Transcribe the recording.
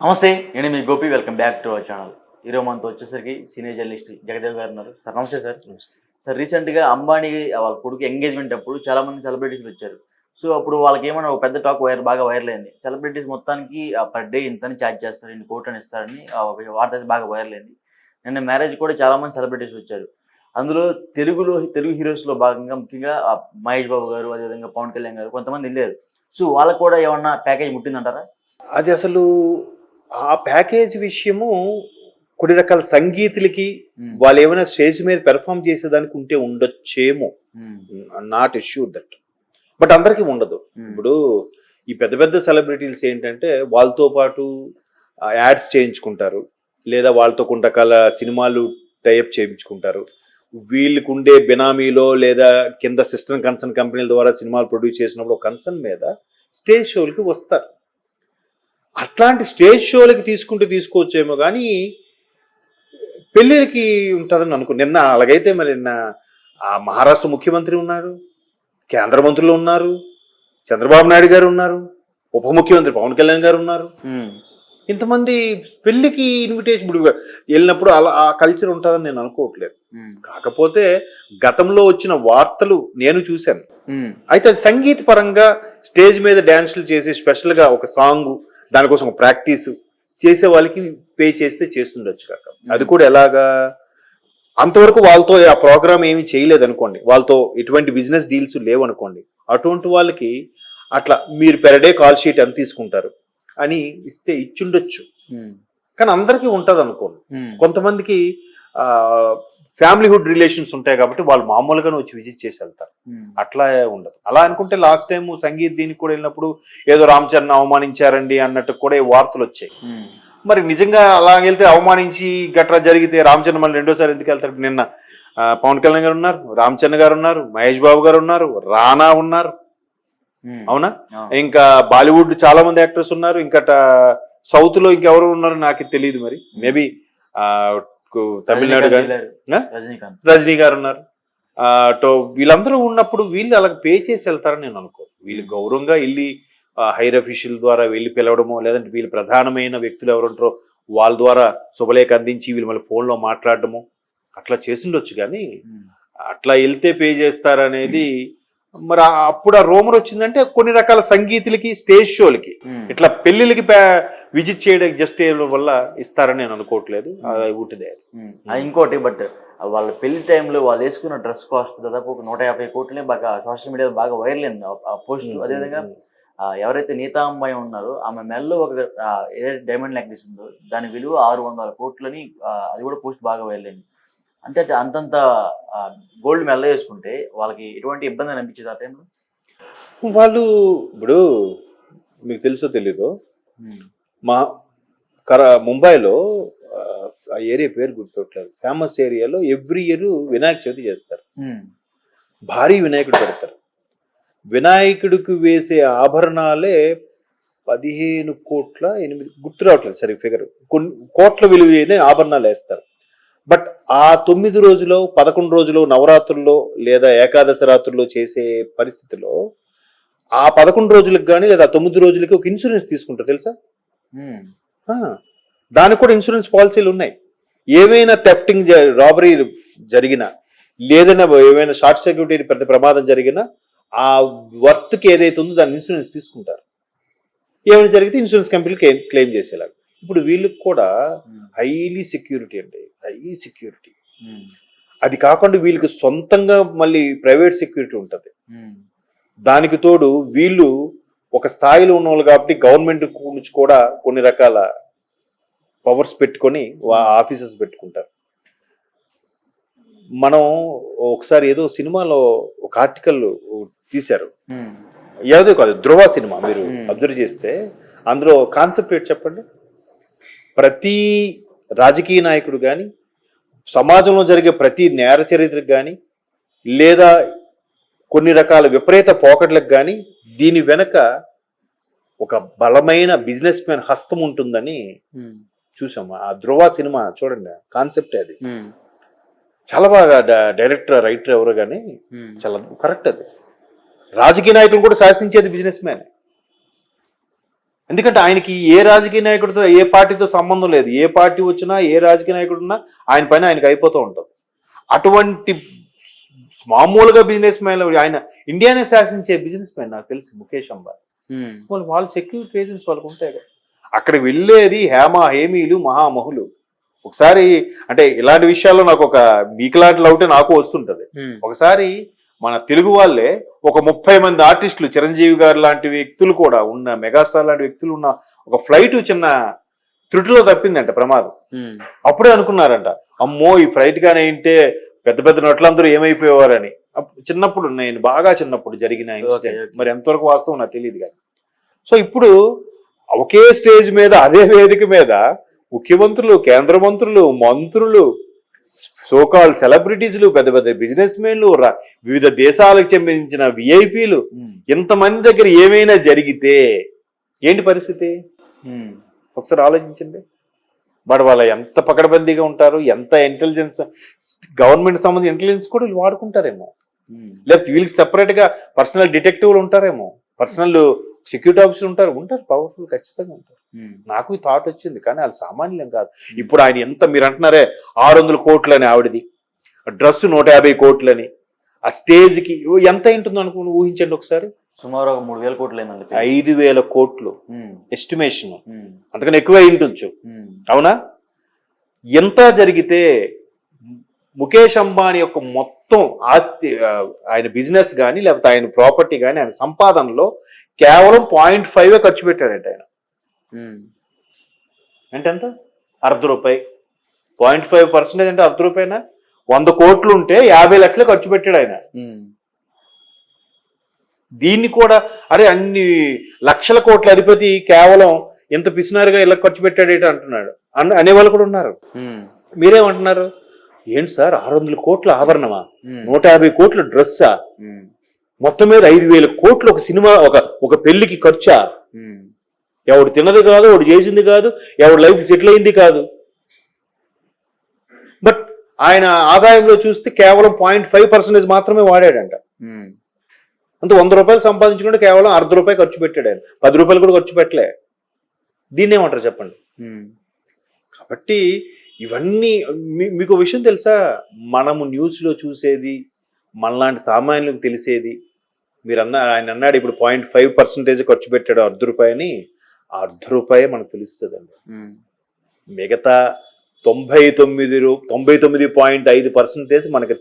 నమస్తే, నేను మీ Gopi. Welcome back to our channel. ఈరోజు మనతో వచ్చేసరికి సీనియర్ జర్నలిస్ట్ జగదేవ్ గారు ఉన్నారు. సార్ నమస్తే సార్. సార్, రీసెంట్గా అంబానీ వాళ్ళ కొడుకు ఎంగేజ్మెంట్ అప్పుడు చాలా మంది సెలబ్రిటీస్ వచ్చారు. సో అప్పుడు వాళ్ళకి ఏమన్నా ఒక పెద్ద టాక్ బాగా వైరల్ అయింది. సెలబ్రిటీస్ మొత్తానికి పర్ డే ఇంతని ఛార్జ్ చేస్తారు, ఇన్ని కోట్లు అని ఇస్తారని ఒక వార్త అయితే బాగా వైరల్ అయింది. నిన్న మ్యారేజ్ కూడా చాలా మంది సెలబ్రిటీస్ వచ్చారు. అందులో తెలుగు హీరోస్లో భాగంగా ముఖ్యంగా మహేష్ బాబు గారు, అదేవిధంగా పవన్ కళ్యాణ్ గారు కొంతమంది వెళ్ళారు. సో వాళ్ళకు కూడా ఏమన్నా ప్యాకేజ్ ముట్టిందంటారా? అది అసలు ఆ ప్యాకేజ్ విషయము కొన్ని రకాల సంగీతులకి వాళ్ళు ఏమైనా స్టేజ్ మీద పెర్ఫామ్ చేసేదానికి ఉంటే ఉండొచ్చేమో, నాట్ ఎష్యూర్ దట్. బట్ అందరికీ ఉండదు. ఇప్పుడు ఈ పెద్ద పెద్ద సెలబ్రిటీస్ ఏంటంటే వాళ్ళతో పాటు యాడ్స్ చేయించుకుంటారు, లేదా వాళ్ళతో కొన్ని రకాల సినిమాలు టైఅప్ చేయించుకుంటారు. వీళ్ళకు ఉండే బినామీలో లేదా కింద సిస్టమ్ కన్సర్న్ కంపెనీల ద్వారా సినిమాలు ప్రొడ్యూస్ చేసినప్పుడు కన్సర్న్ మీద స్టేజ్ షోలకి వస్తారు. అట్లాంటి స్టేజ్ షోలకి తీసుకోవచ్చేమో కానీ పెళ్ళిళ్ళకి ఉంటుందని అనుకో. నిన్న అలాగైతే మరి నిన్న ఆ మహారాష్ట్ర ముఖ్యమంత్రి ఉన్నారు, కేంద్ర మంత్రులు ఉన్నారు, చంద్రబాబు నాయుడు గారు ఉన్నారు, ఉప ముఖ్యమంత్రి పవన్ కళ్యాణ్ గారు ఉన్నారు. ఇంతమంది పెళ్లికి ఇన్విటేషన్ ఇప్పుడు వెళ్ళినప్పుడు అలా ఆ కల్చర్ ఉంటుందని నేను అనుకోవట్లేదు. కాకపోతే గతంలో వచ్చిన వార్తలు నేను చూశాను. అయితే అది సంగీత పరంగా స్టేజ్ మీద డ్యాన్సులు చేసి స్పెషల్గా ఒక సాంగ్ దానికోసం ఒక ప్రాక్టీస్ చేసే వాళ్ళకి పే చేస్తే చేస్తుండొచ్చు కాక. అది కూడా ఎలాగా, అంతవరకు వాళ్ళతో ఆ ప్రోగ్రామ్ ఏమి చేయలేదు అనుకోండి, వాళ్ళతో ఎటువంటి బిజినెస్ డీల్స్ లేవు అనుకోండి, అటువంటి వాళ్ళకి అట్లా మీరు పెర్ డే కాల్ షీట్ ఎంత తీసుకుంటారు అని ఇస్తే ఇచ్చుండొచ్చు. కానీ అందరికీ ఉంటుంది అనుకోండి. కొంతమందికి ఫ్యామిలీహుడ్ రిలేషన్స్ ఉంటాయి కాబట్టి వాళ్ళు మామూలుగానే వచ్చి విజిట్ చేసి వెళ్తారు. అట్లా ఉండదు. అలా అనుకుంటే లాస్ట్ టైం సంగీత్ దీనికి కూడా వెళ్ళినప్పుడు ఏదో రామ్ చరణ్ అవమానించారండి అన్నట్టు కూడా వార్తలు వచ్చాయి. మరి నిజంగా అలా వెళ్తే అవమానించి గట్రా జరిగితే రామ్ చరణ్ మళ్ళీ రెండోసారి ఎందుకు వెళ్తారు? నిన్న పవన్ కళ్యాణ్ గారు ఉన్నారు, రామ్ చరణ్ గారు ఉన్నారు, మహేష్ బాబు గారు ఉన్నారు, రానా ఉన్నారు, అవునా? ఇంకా బాలీవుడ్ చాలా మంది యాక్టర్స్ ఉన్నారు. ఇంకా సౌత్ లో ఇంకెవరు ఉన్నారు నాకు తెలియదు. మరి మేబీ తమిళనాడు రజనీ గారు ఉన్నారు. వీళ్ళందరూ ఉన్నప్పుడు వీళ్ళు అలా పే చేసి వెళ్తారని నేను అనుకో. వీళ్ళు గౌరవంగా వెళ్ళి హైర్ అఫీషియల్ ద్వారా వెళ్ళి పిలవడమో, లేదంటే వీళ్ళు ప్రధానమైన వ్యక్తులు ఎవరుంటారో వాళ్ళ ద్వారా శుభలేఖ అందించి వీళ్ళు మళ్ళీ ఫోన్లో మాట్లాడటము అట్లా చేసిండొచ్చు. కానీ అట్లా వెళ్తే పే చేస్తారనేది మరి అప్పుడు ఆ రూమర్ వచ్చిందంటే కొన్ని రకాల సంగీతులకి, స్టేజ్ షోలకి, ఇట్లా పెళ్లిళ్ళకి విజిట్ చేయడానికి జస్ట్ వల్ల ఇస్తారని నేను అనుకోవట్లేదు. అది ఉంటుందే. ఇంకోటి, బట్ వాళ్ళ పెళ్లి టైంలో వాళ్ళు వేసుకున్న డ్రెస్ కాస్ట్ దాదాపు ఒక 150 కోట్లనే బాగా సోషల్ మీడియాలో బాగా వైరల్ అయింది ఆ పోస్ట్. అదేవిధంగా ఎవరైతే నీతా అమ్మాయి ఉన్నారో ఆమె మెల్లో ఒక ఏదైతే డైమండ్ నెక్లెస్ ఉందో దాని విలువ 600 కోట్లని, అది కూడా పోస్ట్ బాగా వైరల్ అయింది. అంటే అంతంత గోల్డ్ మెల్ల వేసుకుంటే వాళ్ళకి ఎటువంటి ఇబ్బంది అనిపించేది ఆ టైంలో? వాళ్ళు ఇప్పుడు మీకు తెలుసో తెలీదో, మా ముంబైలో ఆ ఏరియా పేరు గుర్తుట్లేదు, ఫేమస్ ఏరియాలో ఎవ్రీ ఇయర్ వినాయక చవితి చేస్తారు. భారీ వినాయకుడు పెడతారు. వినాయకుడికి వేసే ఆభరణాలే 15 కోట్ల 8 గుర్తు రావట్లేదు సరే ఫిగర్, కొన్ని కోట్ల విలువైన ఆభరణాలు వేస్తారు. బట్ ఆ 9 రోజులో 11 రోజులు నవరాత్రుల్లో లేదా ఏకాదశి రాత్రుల్లో చేసే పరిస్థితిలో ఆ 11 రోజులకు కానీ లేదా 9 రోజులకి ఒక ఇన్సూరెన్స్ తీసుకుంటారు తెలుసా? దానికి కూడా ఇన్సూరెన్స్ పాలసీలు ఉన్నాయి. ఏవైనా థెఫ్టింగ్ రాబరీ జరిగినా, లేదన్నా ఏమైనా షార్ట్ సర్క్యూట్ పెద్ద ప్రమాదం జరిగినా ఆ వర్త్కి ఏదైతే ఉందో దాని ఇన్సూరెన్స్ తీసుకుంటారు. ఏమైనా జరిగితే ఇన్సూరెన్స్ కంపెనీ క్లెయిమ్ చేసేలాగా. ఇప్పుడు వీళ్ళకి కూడా హైలీ సెక్యూరిటీ అండి, హై సెక్యూరిటీ. అది కాకుండా వీళ్ళకి సొంతంగా మళ్ళీ ప్రైవేట్ సెక్యూరిటీ ఉంటుంది. దానికి తోడు వీళ్ళు ఒక స్థాయిలో ఉన్న వాళ్ళు కాబట్టి గవర్నమెంట్ నుంచి కూడా కొన్ని రకాల పవర్స్ పెట్టుకొని ఆఫీసెస్ పెట్టుకుంటారు. మనం ఒకసారి ఏదో సినిమాలో ఒక ఆర్టికల్ తీశారు, ఏదో కాదు ధ్రువ సినిమా, మీరు అబ్జర్వ్ చేస్తే అందులో కాన్సెప్ట్ ఏంటి చెప్పండి? ప్రతి రాజకీయ నాయకుడు కానీ, సమాజంలో జరిగే ప్రతి నేర చరిత్రకు కానీ, లేదా కొన్ని రకాల విపరీత పోకట్లకు కానీ దీని వెనక ఒక బలమైన బిజినెస్ మ్యాన్ హస్తం ఉంటుందని చూసాము. ఆ ధ్రువ సినిమా చూడండి, కాన్సెప్ట్ అది చాలా బాగా డైరెక్టర్ రైటర్ ఎవరు కానీ చాలా కరెక్ట్. అది రాజకీయ నాయకులు కూడా శాసించేది బిజినెస్ మ్యాన్. ఎందుకంటే ఆయనకి ఏ రాజకీయ నాయకుడితో ఏ పార్టీతో సంబంధం లేదు. ఏ పార్టీ వచ్చినా ఏ రాజకీయ నాయకుడు ఉన్నా ఆయన పైన ఆయనకి అయిపోతూ ఉంటుంది. అటువంటి మామూలుగా బిజినెస్ మ్యాన్, ఆయన ఇండియానే శాసించే బిజినెస్ మ్యాన్ నాకు తెలిసి ముఖేష్ అంబానీ. వాళ్ళ సెక్యూరిటీ రీజన్స్ వాళ్ళకు ఉంటాయి కదా. అక్కడ వెళ్ళేది హేమీలు మహామహులు. ఒకసారి అంటే ఇలాంటి విషయాల్లో నాకు ఒక మీకులాంటి లౌటే నాకు వస్తుంటది. ఒకసారి మన తెలుగు వాళ్ళే ఒక 30 మంది ఆర్టిస్టులు, చిరంజీవి గారు లాంటి వ్యక్తులు కూడా ఉన్న, మెగాస్టార్ లాంటి వ్యక్తులు ఉన్న ఒక ఫ్లైట్ చిన్న త్రుటిలో తప్పిందంట, ప్రమాదం. అప్పుడే అనుకున్నారంట, అమ్మో ఈ ఫ్లైట్ గానే ఏంటే పెద్ద పెద్ద నటులందరూ ఏమైపోయేవారని. చిన్నప్పుడు, నేను బాగా చిన్నప్పుడు జరిగిన ఇన్సిడెంట్, మరి ఎంతవరకు వాస్తవం నాకు తెలియదు కానీ. సో ఇప్పుడు ఒకే స్టేజ్ మీద, అదే వేదిక మీద ముఖ్యమంత్రులు, కేంద్ర మంత్రులు, మంత్రులు, సోకాల్ సెలబ్రిటీస్లు, పెద్ద పెద్ద బిజినెస్ మెన్లు, వివిధ దేశాలకు చెందించిన విఐపీలు, ఇంతమంది దగ్గర ఏమైనా జరిగితే ఏంటి పరిస్థితి ఒకసారి ఆలోచించండి. బట్ వాళ్ళ ఎంత పకడ్బందీగా ఉంటారు, ఎంత ఇంటెలిజెన్స్, గవర్నమెంట్ సంబంధించిన ఇంటెలిజెన్స్ కూడా వీళ్ళు వాడుకుంటారేమో. లేకపోతే వీళ్ళకి సెపరేట్ గా పర్సనల్ డిటెక్టివ్లు ఉంటారేమో, పర్సనల్ సెక్యూరిటీ ఆఫీసర్లు ఉంటారు, పవర్ఫుల్ ఖచ్చితంగా ఉంటారు. నాకు ఈ థాట్ వచ్చింది, కానీ వాళ్ళు సామాన్యం కాదు. ఇప్పుడు ఆయన ఎంత, మీరు అంటున్నారే 600 కోట్లని ఆవిడది, డ్రెస్ 150 కోట్లని, ఆ స్టేజ్కి ఎంత ఉంటుందో అనుకుని ఊహించండి ఒకసారి. సుమారు 3,000 కోట్లు 5,000 కోట్లు ఎస్టిమేషన్, అంతకన్నా ఎక్కువ ఉండొచ్చు. అవునా? ఎంత జరిగితే ముఖేష్ అంబానీ యొక్క మొత్తం ఆస్తి, ఆయన బిజినెస్ కానీ లేకపోతే ఆయన ప్రాపర్టీ కానీ, ఆయన సంపాదనలో కేవలం 0.5 ఖర్చు పెట్టాడంట ఆయన. అంటే ఎంత? ₹1/2. 0.5% అంటే ₹1/2. 100 కోట్లు ఉంటే 50 లక్షలు ఖర్చు పెట్టాడు ఆయన. దీన్ని కూడా అరే అన్ని లక్షల కోట్ల అధిపతి కేవలం ఎంత పిసినారుగా ఇలా ఖర్చు పెట్టాడేట అంటున్నాడు, అనేవాళ్ళు కూడా ఉన్నారు. మీరేమంటున్నారు? ఏంటి సార్ 600 కోట్ల ఆభరణమా, 150 కోట్ల డ్రెస్సా, మొత్తం మీద 5,000 కోట్లు ఒక సినిమా, ఒక పెళ్లికి ఖర్చా? ఎవడు తిన్నది కాదు, ఎవడు చేసింది కాదు, ఎవడు లైఫ్ సెటిల్ అయింది కాదు. బట్ ఆయన ఆదాయంలో చూస్తే కేవలం 0.5% మాత్రమే వాడాడంట. అంత ₹100 సంపాదించుకుంటే కేవలం ₹1/2 ఖర్చు పెట్టాడు ఆయన, ₹10 కూడా ఖర్చు పెట్టలే. దీన్ని ఏమంటారు చెప్పండి? కాబట్టి ఇవన్నీ మీకు విషయం తెలుసా, మనము న్యూస్లో చూసేది, మనలాంటి సామాన్యులకు తెలిసేది. ఆయన అన్నాడు ఇప్పుడు 0.5% ఖర్చు పెట్టాడు ₹1/2 అని. ₹1/2 మనకు తెలుస్తుందండి. మిగతా 99.5% మనకి